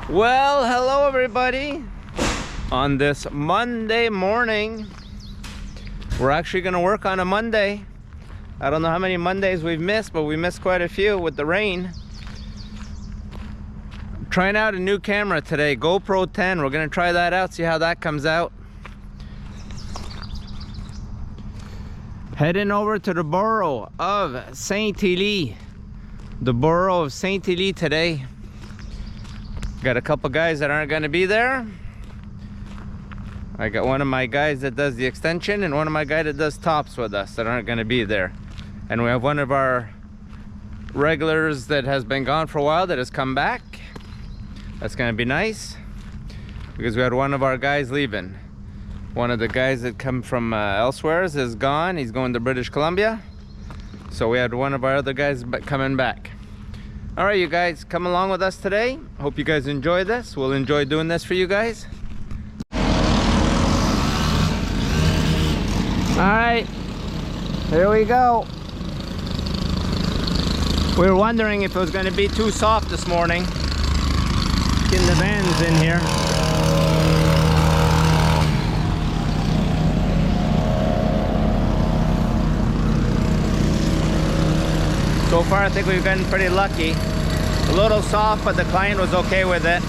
Well, hello everybody. On this Monday morning, we're actually going to work on a Monday. I don't know how many Mondays we've missed, but we missed quite a few with the rain. I'm trying out a new camera today, GoPro 10. We're going to try that out, see how that comes out. Heading over to the borough of Saint-Élie. The borough of Saint-Élie today. Got a couple guys that aren't going to be there. I got one of my guys that does the extension and one of my guys that does tops with us that aren't going to be there. And we have one of our regulars that has been gone for a while that has come back. That's going to be nice because we had one of our guys leaving. One of the guys that come from elsewhere is gone. He's going to British Columbia. So we had one of our other guys coming back. All right, you guys, come along with us today. Hope you guys enjoy this. We'll enjoy doing this for you guys. All right, here we go. We were wondering if it was going to be too soft this morning. Getting the vans in here. So far, I think we've gotten pretty lucky. A little soft, but the client was okay with it.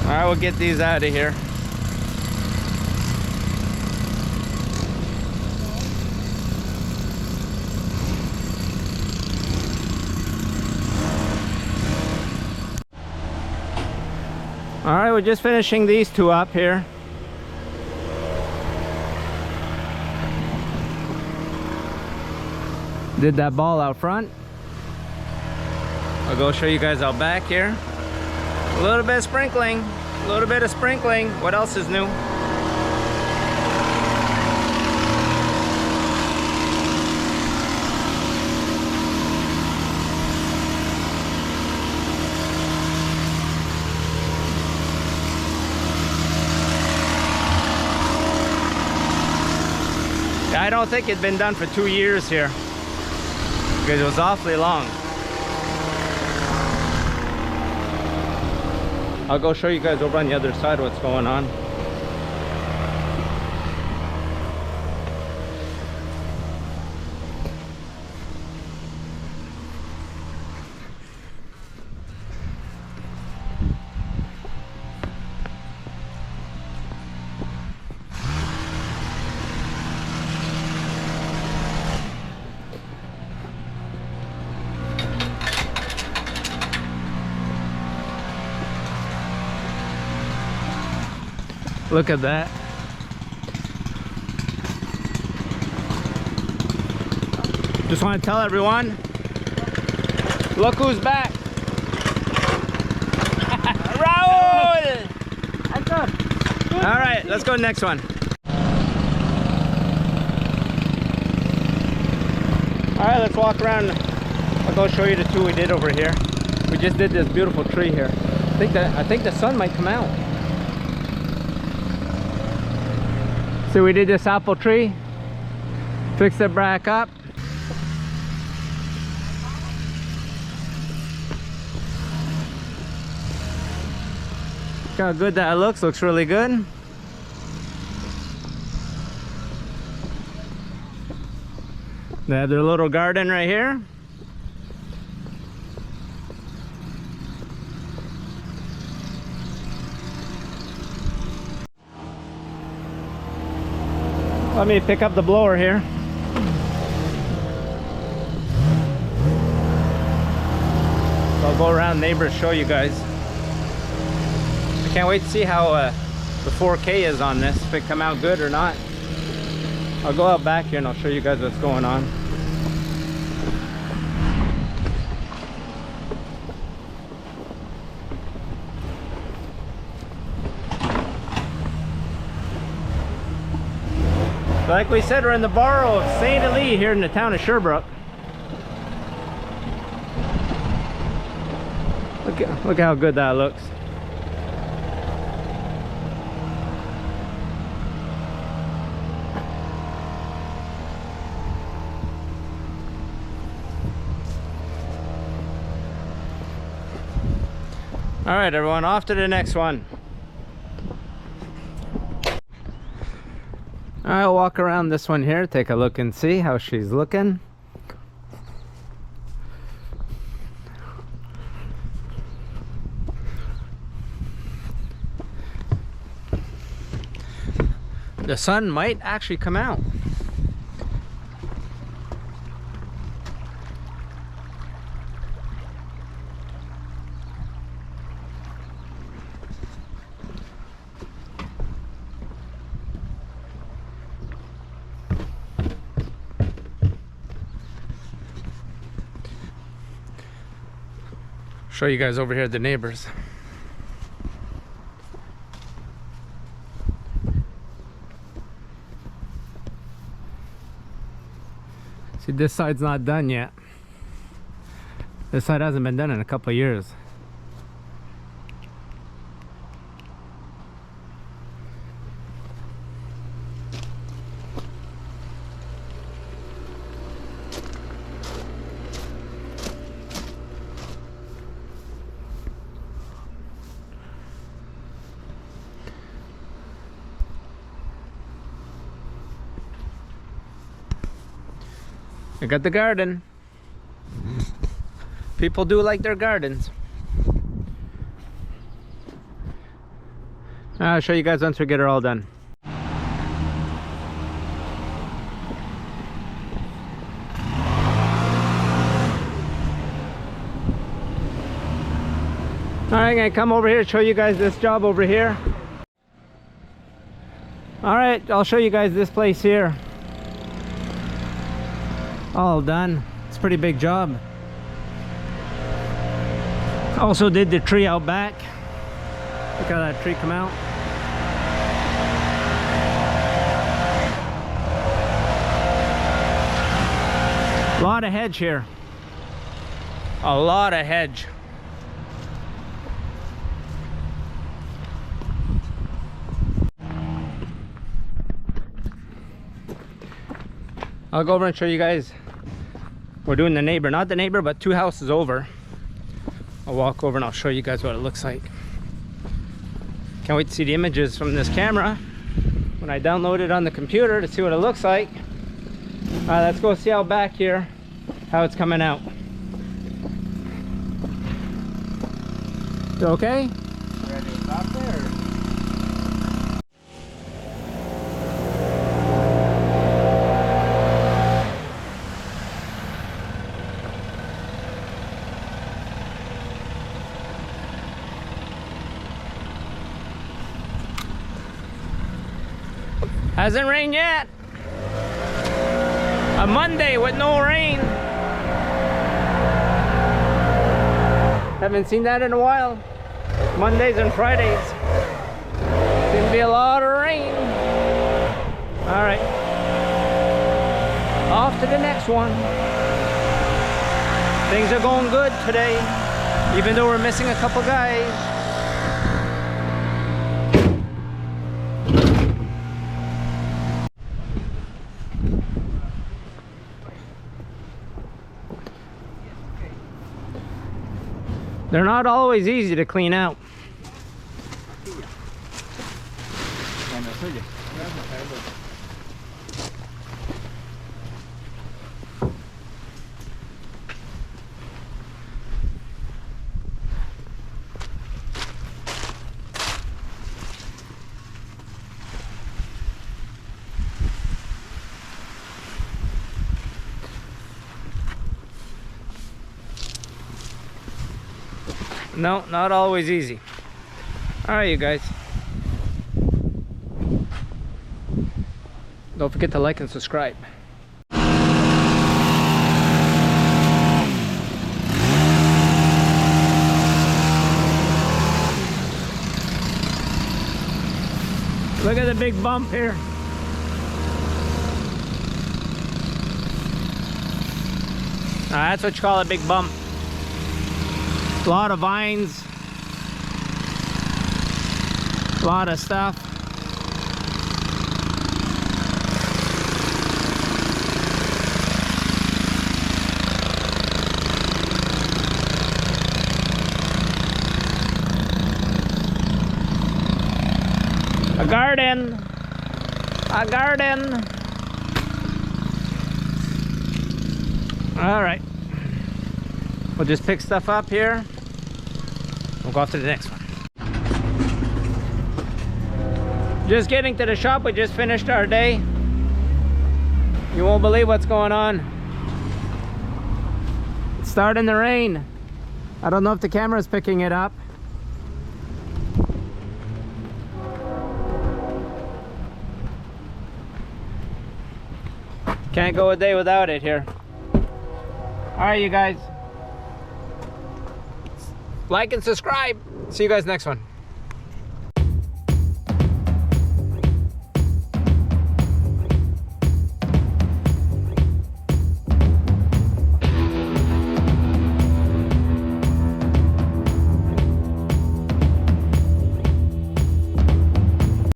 All right, we'll get these out of here. All right, we're just finishing these two up here. Did that ball out front. I'll go show you guys out back here. A little bit of sprinkling, a little bit of sprinkling. What else is new? I don't think it'd been done for 2 years here because it was awfully long. I'll go show you guys over on the other side what's going on. Look at that. Just want to tell everyone, look who's back. Raul! All right, let's go next one. All right, let's walk around. I'll go show you the two we did over here. We just did this beautiful tree here. I think the sun might come out. So we did this apple tree, fixed it back up. Look how good that looks really good. They have their little garden right here. Let me pick up the blower here. So I'll go around neighbors, show you guys. I can't wait to see how the 4K is on this, if it come out good or not. I'll go out back here and I'll show you guys what's going on. Like we said, we're in the borough of Saint-Élie here in the town of Sherbrooke. Look how good that looks. All right, everyone, off to the next one. I'll walk around this one here, take a look and see how she's looking. The sun might actually come out. Show you guys over here the neighbors. See, this side's not done yet. This side hasn't been done in a couple of years. I got the garden. People do like their gardens. I'll show you guys once we get her all done. Alright, I'm gonna come over here, show you guys this job over here. Alright, I'll show you guys this place here. All done. It's a pretty big job. Also did the tree out back. Look how that tree come out. A lot of hedge here. A lot of hedge. I'll go over and show you guys. We're doing the neighbor, not the neighbor, but 2 houses over. I'll walk over and I'll show you guys what it looks like. Can't wait to see the images from this camera when I download it on the computer to see what it looks like. Let's go see out back here how it's coming out. You okay? Ready to stop there? Hasn't rained yet. A Monday with no rain. Haven't seen that in a while. Mondays and Fridays. Seems to be a lot of rain. All right. Off to the next one. Things are going good today, even though we're missing a couple guys. They're not always easy to clean out. No, not always easy. All right, you guys. Don't forget to like and subscribe. Look at the big bump here. That's what you call a big bump. A lot of vines. A lot of stuff. A garden. A garden. All right. We'll just pick stuff up here. We'll go off to the next one. Just getting to the shop. We just finished our day. You won't believe what's going on. It's starting to rain. I don't know if the camera's picking it up. Can't go a day without it here. Alright, you guys. Like and subscribe. See you guys next one.